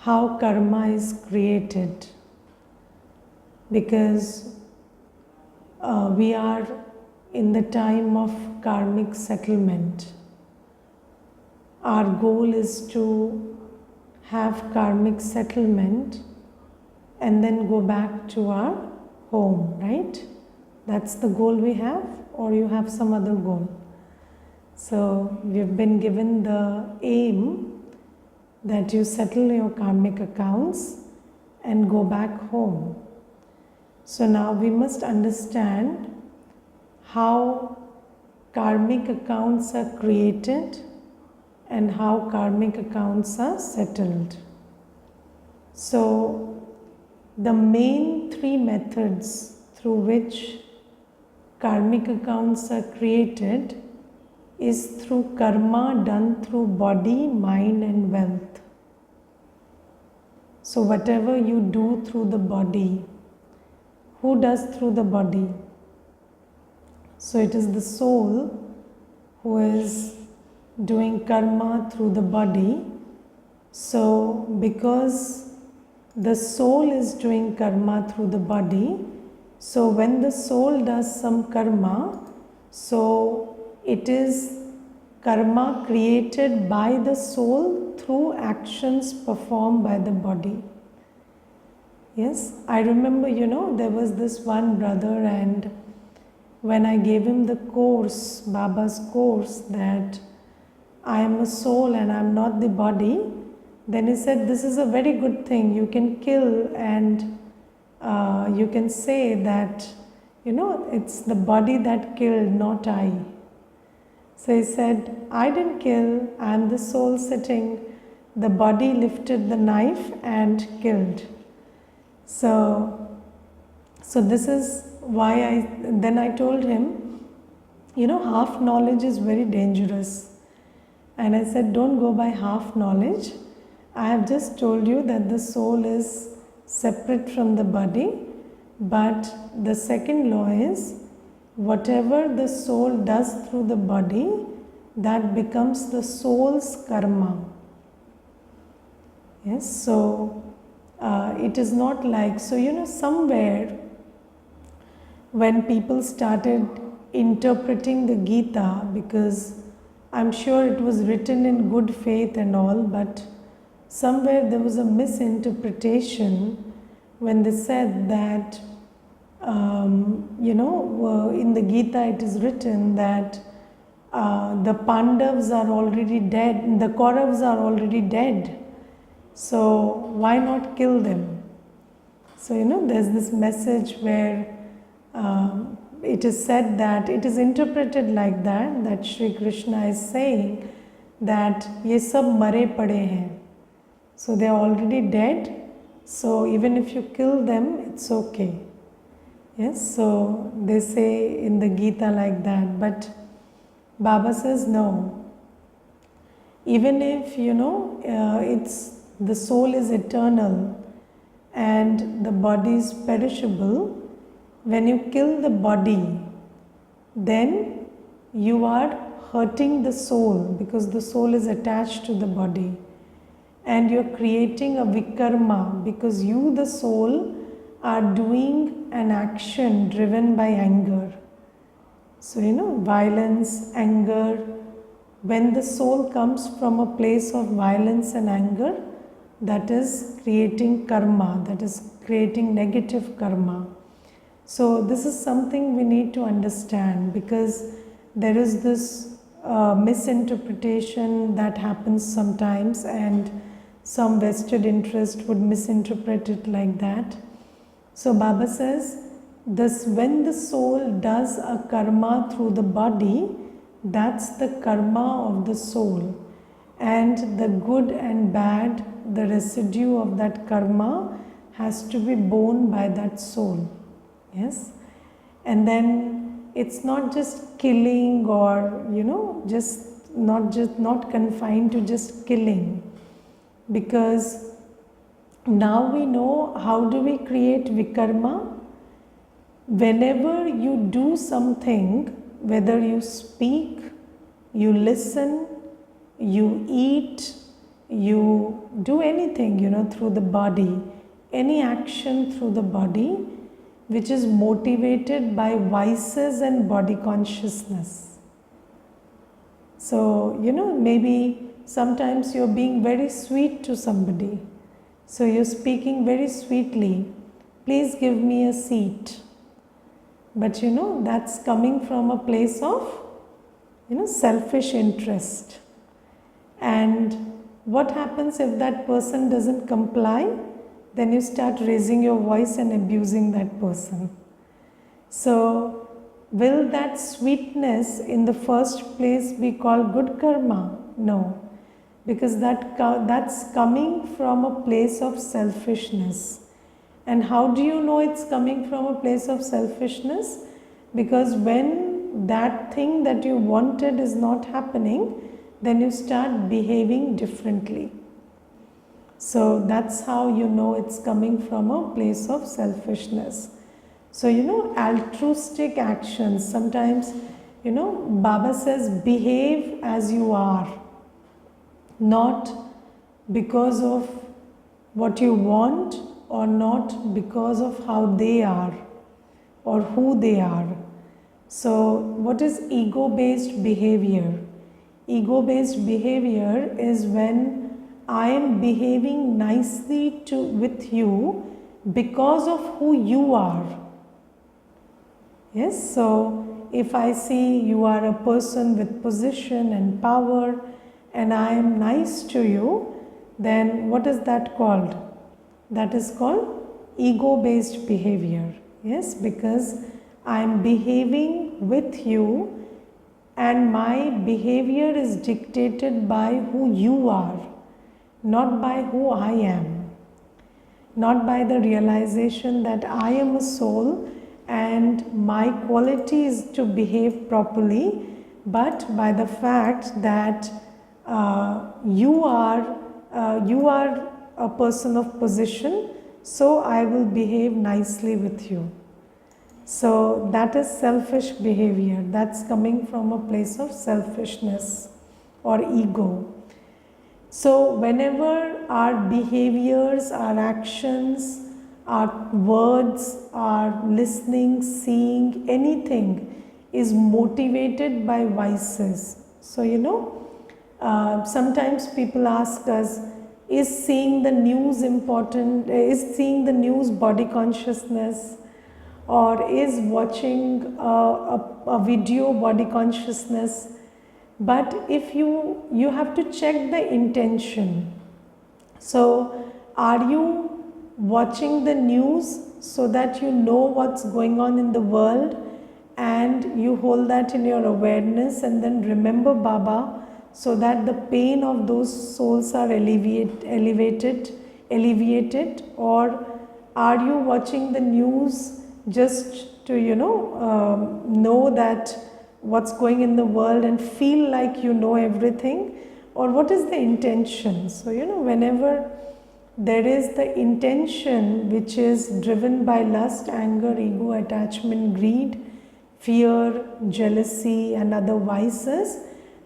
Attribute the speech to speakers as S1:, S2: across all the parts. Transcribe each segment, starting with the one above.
S1: how karma is created, because we are in the time of karmic settlement. Our goal is to have karmic settlement and then go back to our home, right? That's the goal we have, or you have some other goal? So we've been given the aim that you settle your karmic accounts and go back home. So now we must understand how karmic accounts are created and how karmic accounts are settled. So the main three methods through which karmic accounts are created is through karma done through body, mind and wealth. So whatever you do through the body, who does through the body? So it is the soul who is doing karma through the body. So because the soul is doing karma through the body, so when the soul does some karma, so it is karma created by the soul through actions performed by the body. Yes, I remember, there was this one brother, and when I gave him the course, Baba's course, that I am a soul and I am not the body, then he said, this is a very good thing. You can kill and you can say that, it's the body that killed, not I. So he said, I didn't kill, I am the soul sitting. The body lifted the knife and killed. So this is why then I told him, half knowledge is very dangerous. And I said, don't go by half knowledge. I have just told you that the soul is separate from the body, but the second law is, whatever the soul does through the body, that becomes the soul's karma. Yes, so it is not like, somewhere when people started interpreting the Gita, because I'm sure it was written in good faith and all, but somewhere there was a misinterpretation when they said that, in the Gita it is written that the Pandavas are already dead, the Kauravas are already dead, so why not kill them? So, there's this message where it is said that, it is interpreted like that Shri Krishna is saying that ye sab mare pade hain. So they are already dead, so even if you kill them, it's okay. Yes, so they say in the Gita like that, but Baba says no. Even if, it's the soul is eternal and the body is perishable, when you kill the body, then you are hurting the soul, because the soul is attached to the body. And you're creating a vikarma, because you, the soul, are doing an action driven by anger. So, violence, anger. When the soul comes from a place of violence and anger, that is creating karma, that is creating negative karma. So, this is something we need to understand, because there is this misinterpretation that happens sometimes, and some vested interest would misinterpret it like that. So Baba says, when the soul does a karma through the body, that's the karma of the soul. And the good and bad, the residue of that karma has to be borne by that soul. Yes? And then it's not just killing or, not confined to just killing. Because now we know how do we create vikarma. Whenever you do something, whether you speak, you listen, you eat, you do anything, through the body, any action through the body which is motivated by vices and body consciousness. So, maybe sometimes you're being very sweet to somebody. So you're speaking very sweetly, please give me a seat. But that's coming from a place of, selfish interest. And what happens if that person doesn't comply? Then you start raising your voice and abusing that person. So, will that sweetness in the first place be called good karma? No, because that's coming from a place of selfishness. And how do you know it's coming from a place of selfishness? Because when that thing that you wanted is not happening, then you start behaving differently. So that's how you know it's coming from a place of selfishness. So, altruistic actions, sometimes, Baba says, behave as you are, not because of what you want or not because of how they are or who they are. So, what is ego-based behavior? Ego-based behavior is when I am behaving nicely with you because of who you are. Yes, so if I see you are a person with position and power and I am nice to you, then what is that called? That is called ego-based behavior. Yes, because I am behaving with you and my behavior is dictated by who you are, not by who I am, not by the realization that I am a soul and my quality is to behave properly, but by the fact that you are a person of position, so I will behave nicely with you. So that is selfish behavior. That's coming from a place of selfishness or ego. So whenever our behaviors, our actions, our words, our listening, seeing, anything is motivated by vices. So sometimes people ask us, is seeing the news important? Is seeing the news body consciousness? Or is watching a video body consciousness? But if you have to check the intention. So are you watching the news so that you know what's going on in the world and you hold that in your awareness and then remember Baba so that the pain of those souls are alleviated? Or are you watching the news just to know that what's going in the world and feel like you know everything? Or what is the intention? So whenever there is the intention which is driven by lust, anger, ego, attachment, greed, fear, jealousy and other vices,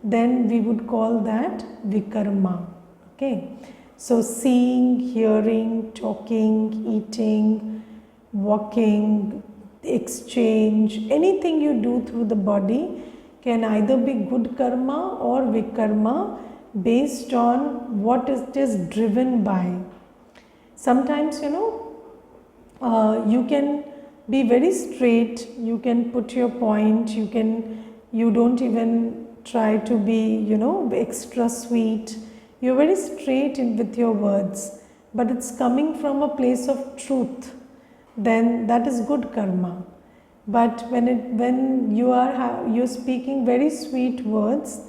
S1: then we would call that vikarma. Okay, so seeing, hearing, talking, eating, walking, exchange, anything you do through the body can either be good karma or vikarma based on what it is driven by. Sometimes you can be very straight, you can put your point, you don't even try to be extra sweet, you're very straight with your words, but it's coming from a place of truth, then that is good karma. But when you're speaking very sweet words,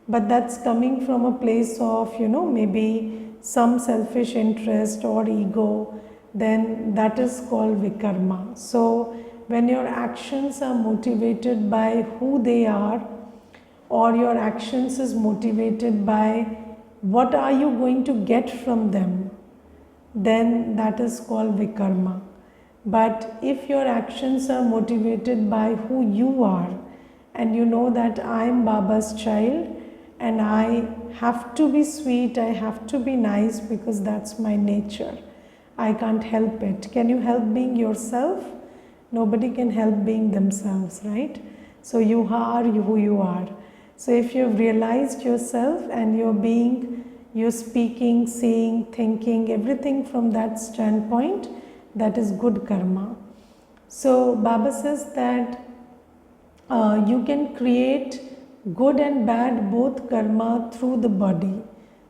S1: but that's coming from a place of maybe some selfish interest or ego, then that is called vikarma. So when your actions are motivated by who they are, or your actions is motivated by what are you going to get from them, then that is called vikarma. But if your actions are motivated by who you are and you know that I am Baba's child and I have to be sweet, I have to be nice because that's my nature. I can't help it. Can you help being yourself? Nobody can help being themselves, right? So you are who you are. So if you've realized yourself and you're speaking, seeing, thinking, everything from that standpoint, that is good karma. So Baba says that you can create good and bad both karma through the body.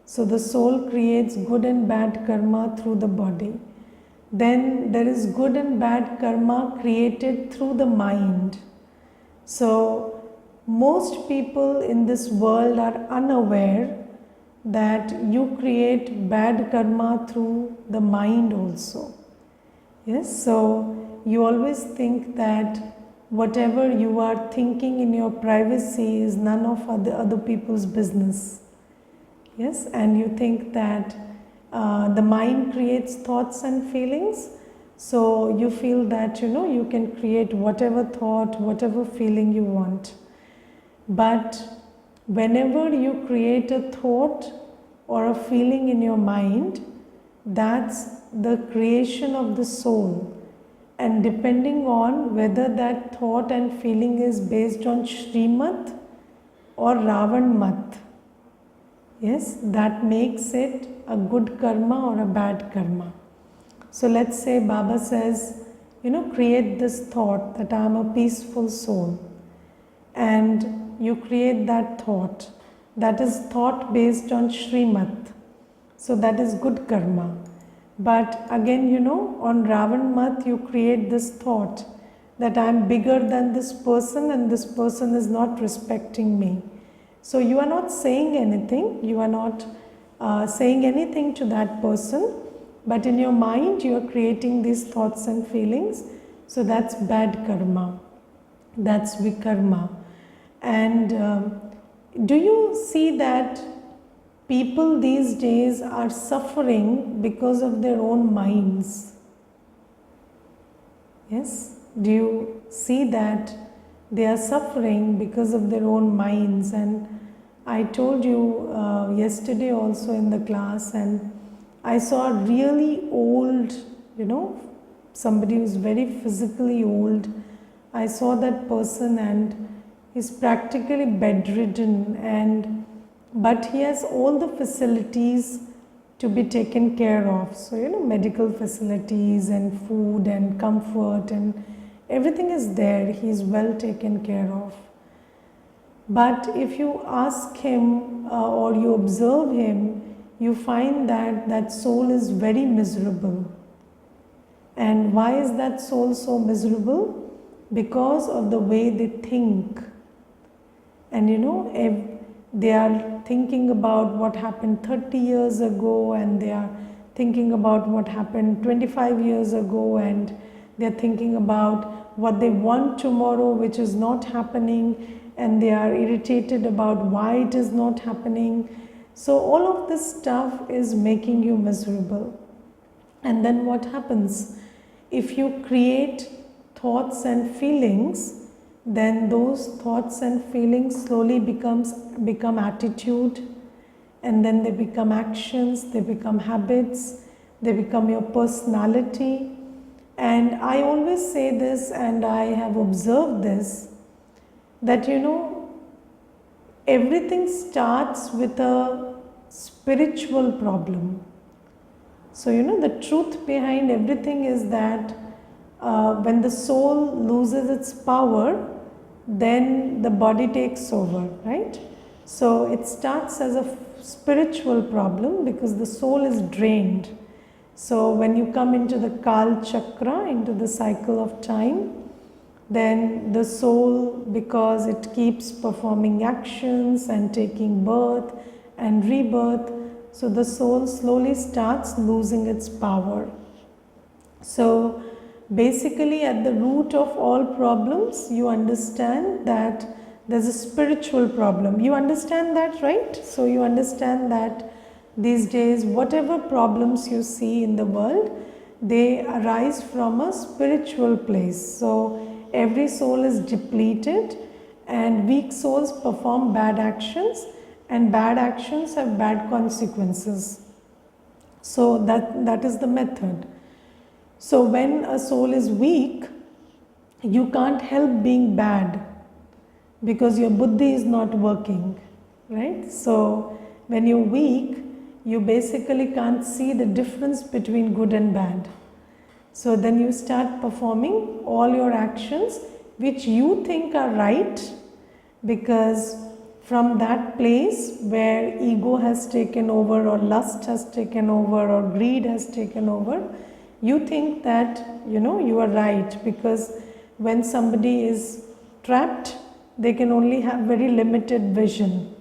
S1: So the soul creates good and bad karma through the body. Then there is good and bad karma created through the mind. So most people in this world are unaware that you create bad karma through the mind also. Yes, so you always think that whatever you are thinking in your privacy is none of other people's business. Yes, and you think that the mind creates thoughts and feelings. So you feel that you can create whatever thought, whatever feeling you want. But whenever you create a thought or a feeling in your mind, that's the creation of the soul. And depending on whether that thought and feeling is based on Shrimat or Ravan Mat, yes, that makes it a good karma or a bad karma. So let's say Baba says, create this thought that I am a peaceful soul. And you create that thought. That is thought based on Shrimat. So that is good karma. But again, on Ravan Mat, you create this thought that I am bigger than this person and this person is not respecting me. So you are not saying anything, you are not saying anything to that person, but in your mind you are creating these thoughts and feelings. So that's bad karma, that's vikarma. And do you see that people these days are suffering because of their own minds? Yes, do you see that they are suffering because of their own minds? And I told you yesterday also in the class, and I saw a really old, somebody who's very physically old. I saw that person and he's practically bedridden, but he has all the facilities to be taken care of. So, medical facilities and food and comfort and everything is there. He's well taken care of. But if you ask him or you observe him, you find that that soul is very miserable. And why is that soul so miserable? Because of the way they think. And they are thinking about what happened 30 years ago, and they are thinking about what happened 25 years ago, and they are thinking about what they want tomorrow, which is not happening, and they are irritated about why it is not happening. So all of this stuff is making you miserable. And then what happens? If you create thoughts and feelings, then those thoughts and feelings slowly become attitude, and then they become actions, they become habits, they become your personality. And I always say this, and I have observed this, that everything starts with a spiritual problem. So the truth behind everything is that when the soul loses its power, then the body takes over, right? So it starts as a spiritual problem because the soul is drained. So when you come into the Kal Chakra, into the cycle of time, then the soul, because it keeps performing actions and taking birth and rebirth, so the soul slowly starts losing its power. So basically, at the root of all problems, you understand that there's a spiritual problem. You understand that, right? So you understand that these days, whatever problems you see in the world, they arise from a spiritual place. So every soul is depleted, and weak souls perform bad actions, and bad actions have bad consequences. So that is the method. So when a soul is weak, you can't help being bad because your buddhi is not working, right? So when you're weak, you basically can't see the difference between good and bad. So then you start performing all your actions which you think are right, because from that place where ego has taken over, or lust has taken over, or greed has taken over, you think that you are right, because when somebody is trapped, they can only have very limited vision.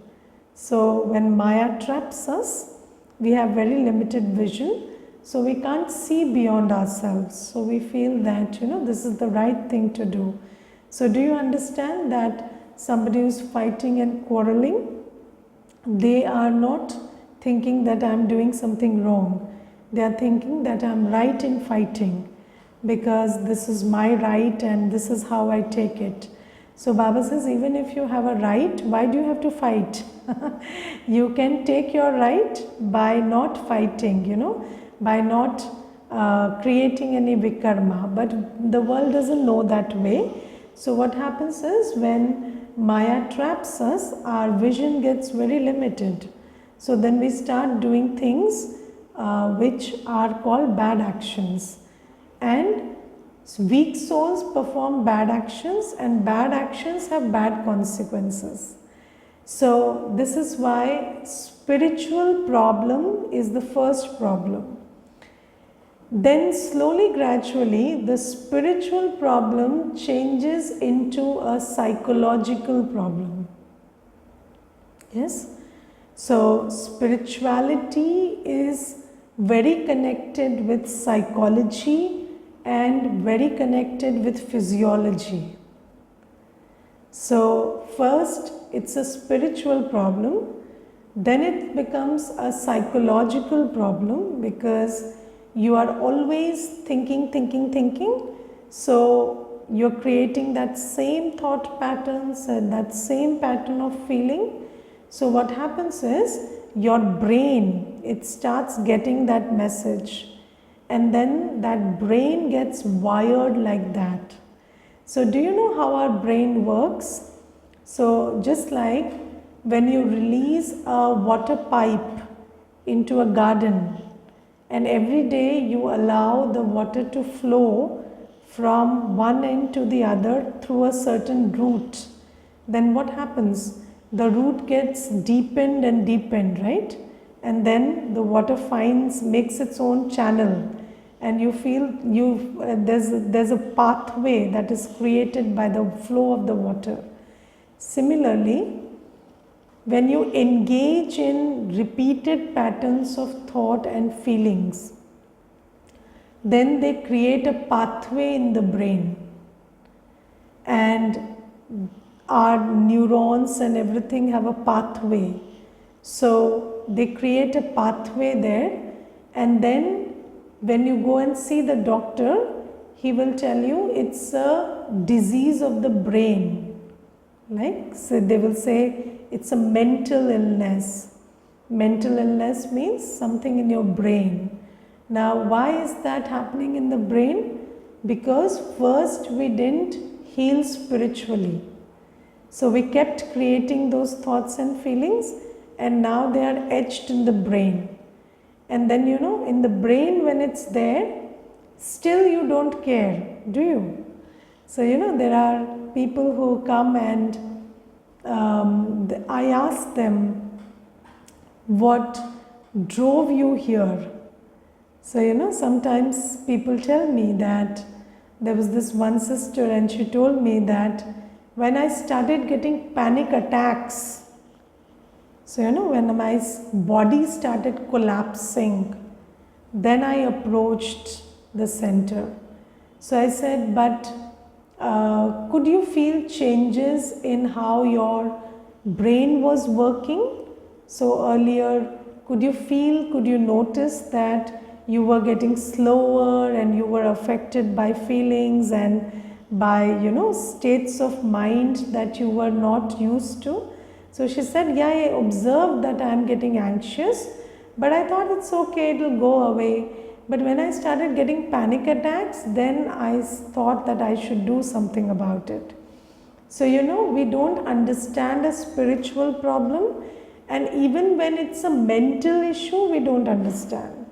S1: So when Maya traps us, we have very limited vision, so we can't see beyond ourselves. So we feel that this is the right thing to do. So do you understand that somebody who's fighting and quarreling, they are not thinking that I'm doing something wrong. They are thinking that I'm right in fighting because this is my right and this is how I take it. So Baba says, even if you have a right, why do you have to fight? You can take your right by not fighting, by not creating any vikarma. But the world doesn't know that way. So what happens is, when Maya traps us, our vision gets very limited. So then we start doing things which are called bad actions. And weak souls perform bad actions, and bad actions have bad consequences. So this is why spiritual problem is the first problem. Then slowly, gradually, the spiritual problem changes into a psychological problem. Yes? So spirituality is very connected with psychology and very connected with physiology. So first it's a spiritual problem, then it becomes a psychological problem, because you are always thinking. So you're creating that same thought patterns and that same pattern of feeling. So what happens is, your brain, it starts getting that message, and then that brain gets wired like that. So do you know how our brain works? So just like when you release a water pipe into a garden, and every day you allow the water to flow from one end to the other through a certain route, then what happens? The route gets deepened and deepened, right? And then the water makes its own channel, and you feel there's a pathway that is created by the flow of the water. Similarly, when you engage in repeated patterns of thought and feelings, then they create a pathway in the brain, and our neurons and everything have a pathway. So they create a pathway there, and then when you go and see the doctor, he will tell you it's a disease of the brain. Like, so they will say it's a mental illness. Mental illness means something in your brain. Now, why is that happening in the brain? Because first we didn't heal spiritually. So we kept creating those thoughts and feelings, and now they are etched in the brain. And then in the brain, when it's there, still you don't care, do you? So there are people who come and I ask them, what drove you here? So sometimes people tell me that there was this one sister, and she told me that when I started getting panic attacks, so when my body started collapsing, then I approached the center. So I said, but could you feel changes in how your brain was working? So earlier, could you notice that you were getting slower and you were affected by feelings and by states of mind that you were not used to? So she said, yeah, I observed that I am getting anxious, but I thought it's okay, it will go away. But when I started getting panic attacks, then I thought that I should do something about it. So, we don't understand a spiritual problem, and even when it's a mental issue, we don't understand.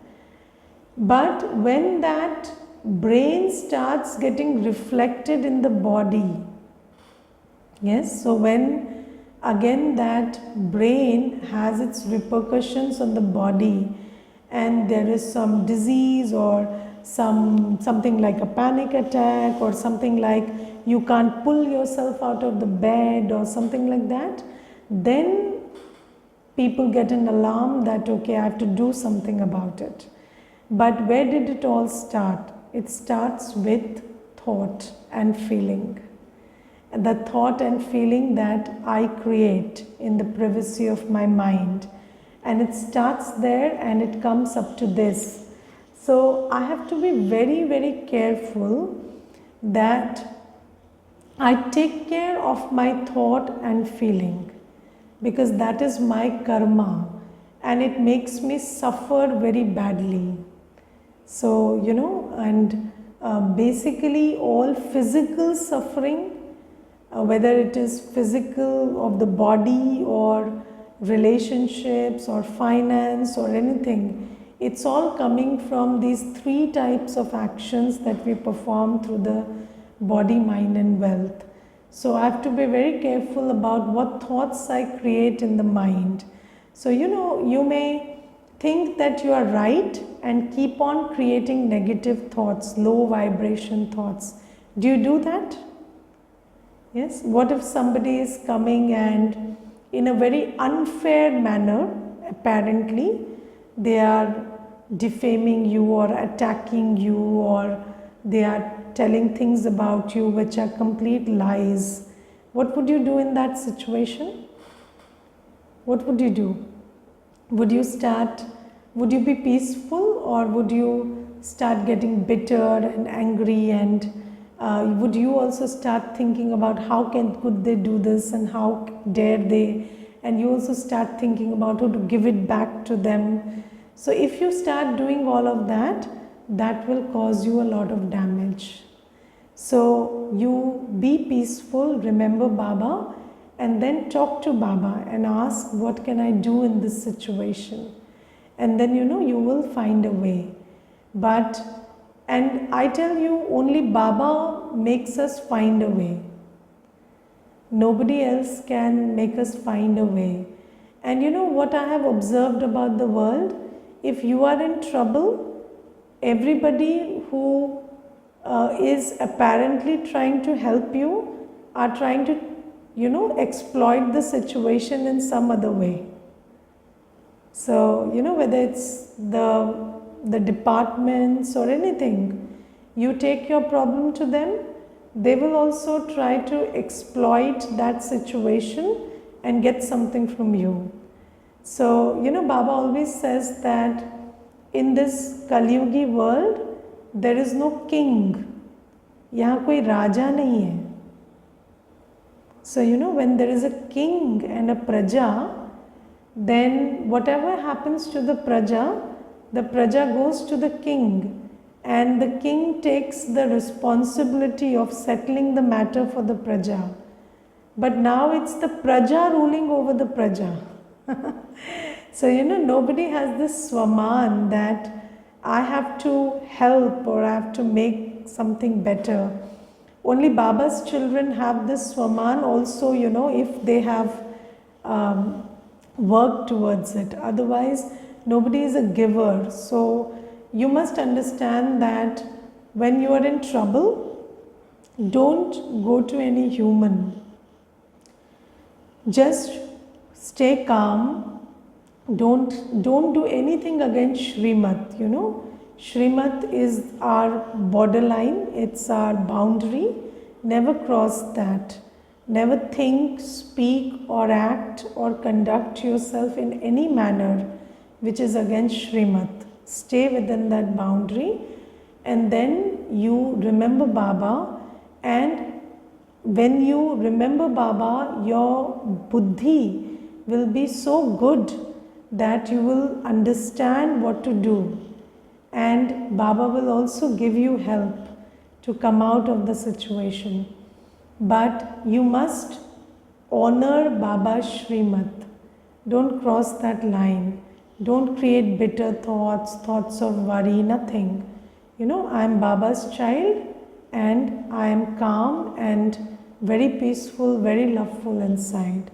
S1: But when that brain starts getting reflected in the body, yes, so when again that brain has its repercussions on the body, and there is some disease or something like a panic attack or something like you can't pull yourself out of the bed or something like that, then people get an alarm that okay, I have to do something about it. But where did it all start? It starts with thought and feeling. The thought and feeling that I create in the privacy of my mind. And it starts there and it comes up to this. So I have to be very, very careful that I take care of my thought and feeling, because that is my karma and it makes me suffer very badly. So, and basically all physical suffering, whether it is physical of the body or relationships or finance or anything, it's all coming from these three types of actions that we perform through the body, mind and wealth. So I have to be very careful about what thoughts I create in the mind. So you may think that you are right and keep on creating negative thoughts, low vibration thoughts. Do you do that? Yes. What if somebody is coming and in a very unfair manner, apparently, they are defaming you or attacking you, or they are telling things about you which are complete lies? What would you do in that situation? What would you do? Would you be peaceful, or would you start getting bitter and angry, and would you also start thinking about how could they do this and how dare they, and you also start thinking about how to give it back to them. So if you start doing all of that, that will cause you a lot of damage. So you be peaceful, remember Baba, and then talk to Baba and ask, what can I do in this situation? And then you will find a way. And I tell you, only Baba makes us find a way. Nobody else can make us find a way. And what I have observed about the world, if you are in trouble, everybody who is apparently trying to help you are trying to, exploit the situation in some other way. So, whether it's the departments or anything, you take your problem to them, they will also try to exploit that situation and get something from you. So, Baba always says that in this Kaliyugi world, there is no king. यहाँ कोई राजा नहीं है. So, when there is a king and a praja, then whatever happens to the praja goes to the king, and the king takes the responsibility of settling the matter for the praja. But now it's the praja ruling over the praja. So, nobody has this swaman that I have to help or I have to make something better. Only Baba's children have this swaman also, if they have worked towards it. Otherwise, nobody is a giver. So, you must understand that when you are in trouble, don't go to any human. Just stay calm. Don't do anything against Shrimat, Shrimat is our borderline, it's our boundary. Never cross that. Never think, speak or act or conduct yourself in any manner which is against Shrimat. Stay within that boundary, and then you remember Baba, and when you remember Baba, your buddhi will be so good that you will understand what to do. And Baba will also give you help to come out of the situation. But you must honor Baba's Shrimat. Don't cross that line. Don't create bitter thoughts, thoughts of worry, nothing. I am Baba's child and I am calm and very peaceful, very loveful inside.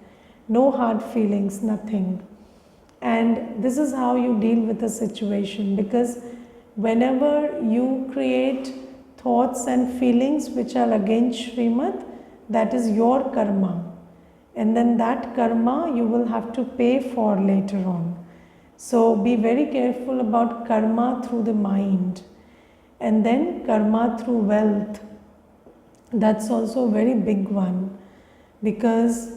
S1: No hard feelings, nothing. And this is how you deal with a situation, because whenever you create thoughts and feelings which are against Srimad, that is your karma. And then that karma you will have to pay for later on. So be very careful about karma through the mind. And then karma through wealth. That's also a very big one, because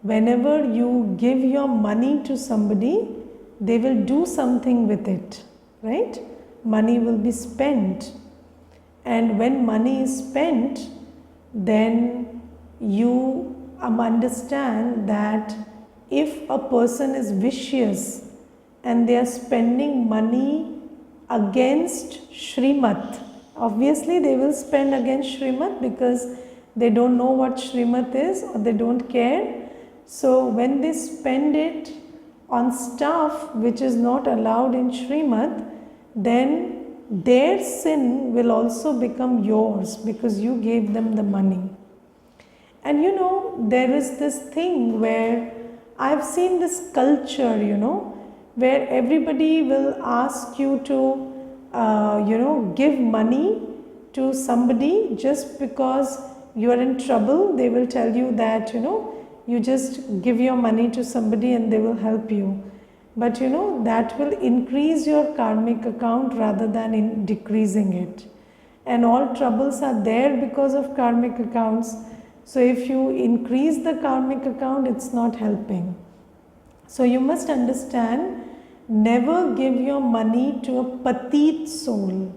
S1: whenever you give your money to somebody, they will do something with it, right? Money will be spent. And when money is spent, then you understand that if a person is vicious and they are spending money against Shrimat, obviously they will spend against Shrimat because they don't know what Shrimat is or they don't care. So when they spend it on stuff which is not allowed in Shrimat, then their sin will also become yours because you gave them the money. And there is this thing where I've seen this culture, where everybody will ask you to, give money to somebody just because you are in trouble. They will tell you that, you just give your money to somebody and they will help you. But that will increase your karmic account rather than in decreasing it. And all troubles are there because of karmic accounts. So if you increase the karmic account, it's not helping. So you must understand, never give your money to a patit soul.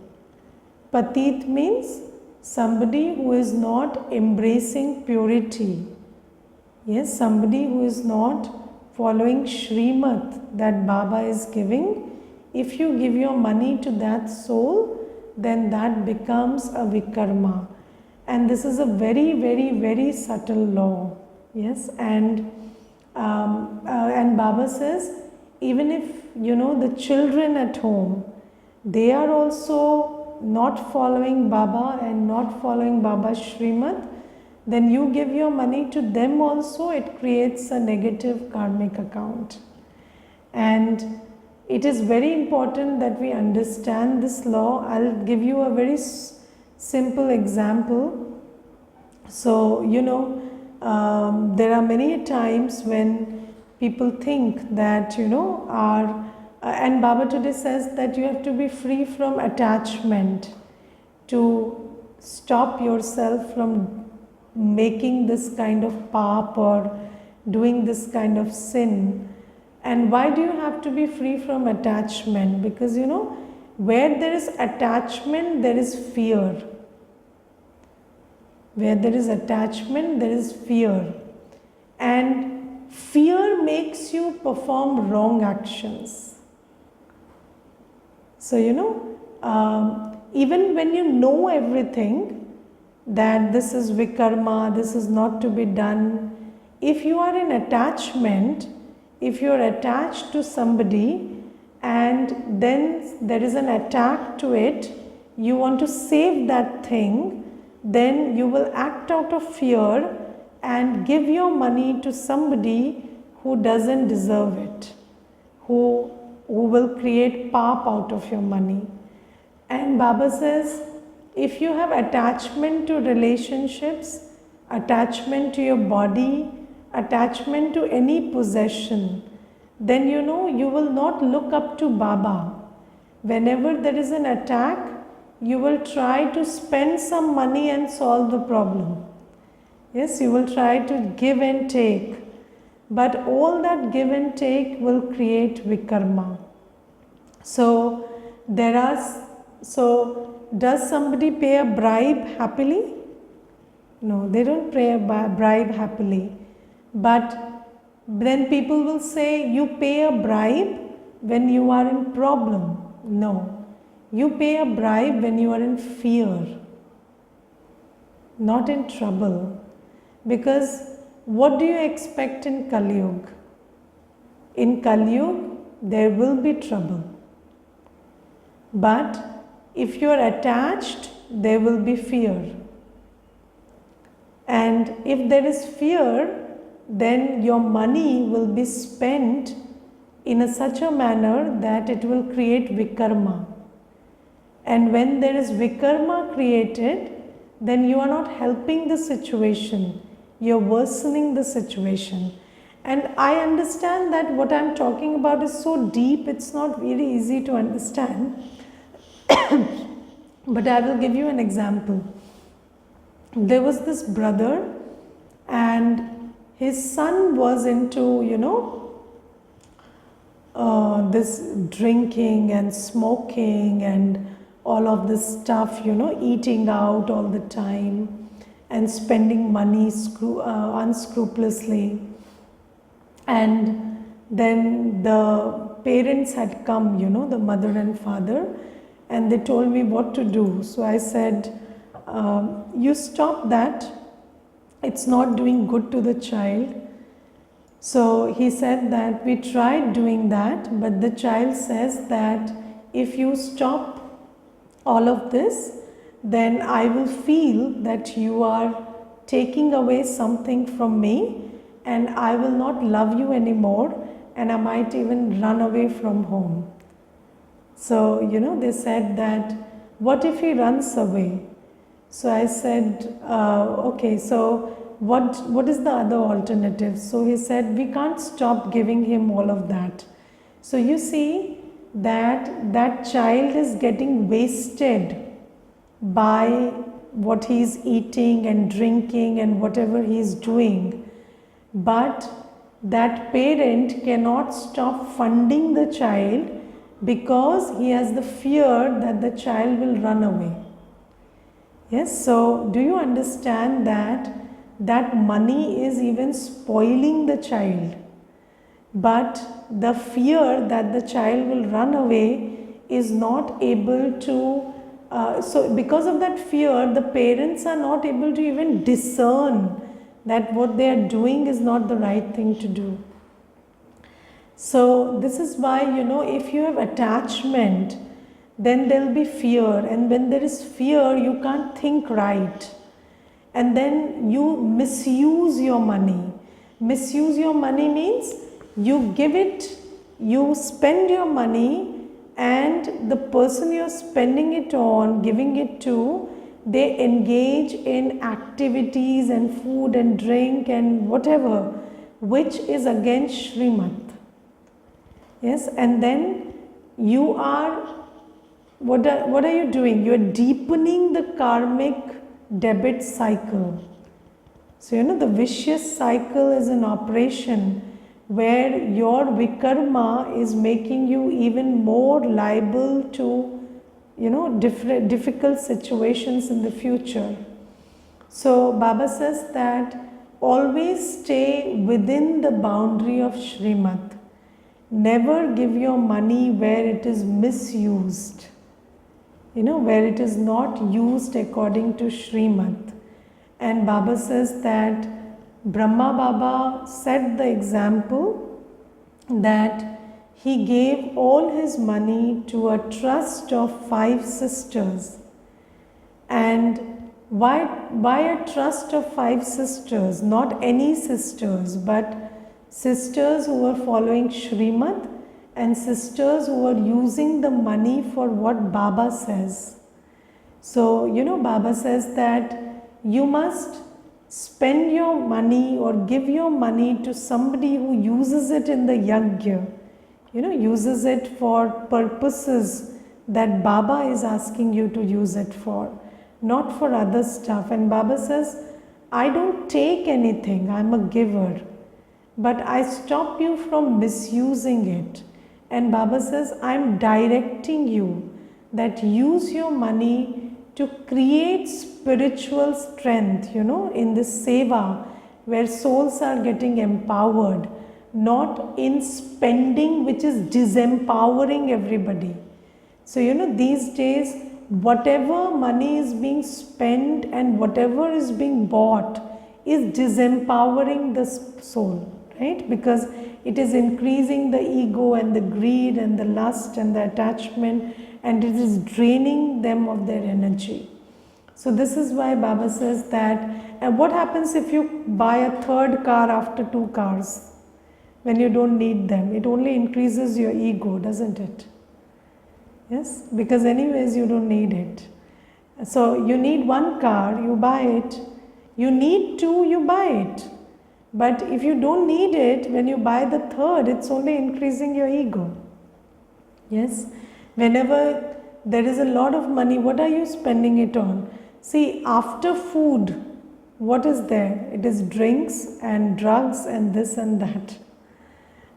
S1: Patit means somebody who is not embracing purity. Yes, somebody who is not following Shrimat that Baba is giving. If you give your money to that soul, then that becomes a vikarma. And this is a very, very, very subtle law. Yes, and Baba says, even if the children at home, they are also not following Baba and not following Baba's Shrimat, then you give your money to them also, it creates a negative karmic account. And it is very important that we understand this law. I'll give you a very simple example. So, there are many times when people think that, and Baba today says that you have to be free from attachment to stop yourself from making this kind of paap or doing this kind of sin. And why do you have to be free from attachment? Because where there is attachment, there is fear. Where there is attachment, there is fear. And fear makes you perform wrong actions. So, even when you know everything, that this is vikarma, this is not to be done, if you are in attachment, if you are attached to somebody and then there is an attack to it, you want to save that thing, then you will act out of fear and give your money to somebody who doesn't deserve it, who will create paap out of your money. And Baba says, if you have attachment to relationships, attachment to your body, attachment to any possession, then you will not look up to Baba. Whenever there is an attack, you will try to spend some money and solve the problem. Yes, you will try to give and take. But all that give and take will create vikarma. So, does somebody pay a bribe happily? No, they don't pay a bribe happily. But Then people will say, you pay a bribe when you are in problem. No, you pay a bribe when you are in fear, not in trouble. Because what do you expect in Kali Yuga? In Kali Yuga, there will be trouble. But if you are attached, there will be fear. And if there is fear, then your money will be spent in such a manner that it will create vikarma. And when there is vikarma created, then you are not helping the situation, you are worsening the situation. And I understand that what I am talking about is so deep, it's not very easy to understand. But I will give you an example. There was this brother, and his son was into, this drinking and smoking and all of this stuff, eating out all the time and spending money unscrupulously. And then the parents had come, the mother and father, and they told me what to do. So I said, you stop that, it's not doing good to the child. So he said that we tried doing that, but the child says that if you stop all of this, then I will feel that you are taking away something from me, and I will not love you anymore, and I might even run away from home. So, they said that, what if he runs away? So I said, okay, so what is the other alternative? So he said, we can't stop giving him all of that. So you see that child is getting wasted by what he is eating and drinking and whatever he is doing. But that parent cannot stop funding the child because he has the fear that the child will run away. Yes, so do you understand that money is even spoiling the child? But the fear that the child will run away is not able to, so because of that fear, the parents are not able to even discern that what they are doing is not the right thing to do. So this is why, if you have attachment, then there will be fear, and when there is fear, you can't think right, and then you misuse your money. Misuse your money means you give it, you spend your money, and the person you're spending it on, giving it to, they engage in activities and food and drink and whatever, which is against Srimad. Yes, and then you are, what are you doing? You are deepening the karmic debit cycle. So, the vicious cycle is in operation where your vikarma is making you even more liable to, difficult situations in the future. So, Baba says that always stay within the boundary of Srimad. Never give your money where it is misused, where it is not used according to Srimad. And Baba says that Brahma Baba set the example that he gave all his money to a trust of 5 sisters. And why a trust of 5 sisters? Not any sisters, but sisters who were following Srimad and sisters who were using the money for what Baba says. So, Baba says that you must spend your money or give your money to somebody who uses it in the yajna, uses it for purposes that Baba is asking you to use it for, not for other stuff. And Baba says, I don't take anything, I'm a giver, but I stop you from misusing it. And Baba says, I'm directing you that use your money to create spiritual strength, in this seva where souls are getting empowered not in spending, which is disempowering everybody. So, these days, whatever money is being spent and whatever is being bought is disempowering the soul, right? Because it is increasing the ego and the greed and the lust and the attachment, and it is draining them of their energy. So this is why Baba says that, and what happens if you buy a third car after 2 cars? When you don't need them, it only increases your ego, doesn't it? Yes, because anyways you don't need it. So you need 1 car, you buy it. You need 2, you buy it. But if you don't need it, when you buy the third, it's only increasing your ego. Yes, whenever there is a lot of money, what are you spending it on? See, after food, what is there? It is drinks and drugs and this and that.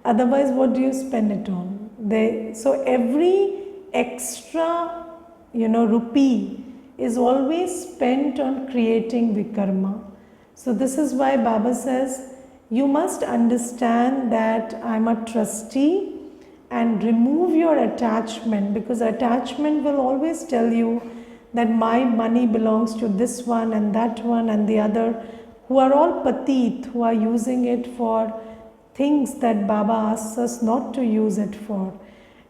S1: Otherwise, what do you spend it on? So every extra, rupee is always spent on creating vikarma. So this is why Baba says, you must understand that I'm a trustee, and remove your attachment, because attachment will always tell you that my money belongs to this one and that one and the other, who are all patit, who are using it for things that Baba asks us not to use it for.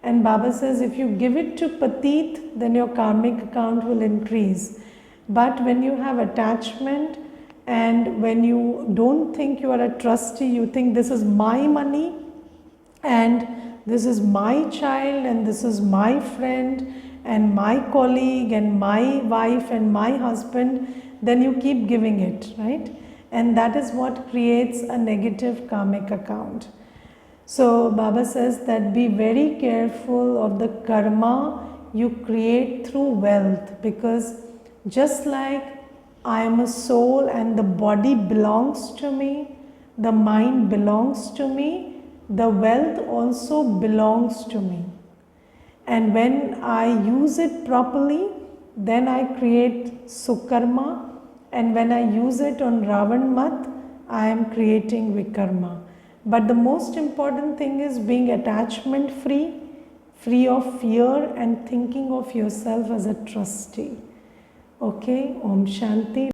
S1: And Baba says, if you give it to patit, then your karmic account will increase. But when you have attachment, and when you don't think you are a trustee, you think this is my money, and this is my child, and this is my friend, and my colleague, and my wife, and my husband, then you keep giving it, right? And that is what creates a negative karmic account. So Baba says that be very careful of the karma you create through wealth, because just like I am a soul and the body belongs to me, the mind belongs to me, the wealth also belongs to me. And when I use it properly, then I create sukarma, and when I use it on Ravan Mat, I am creating vikarma. But the most important thing is being attachment free, free of fear, and thinking of yourself as a trustee. Okay, Om Shanti.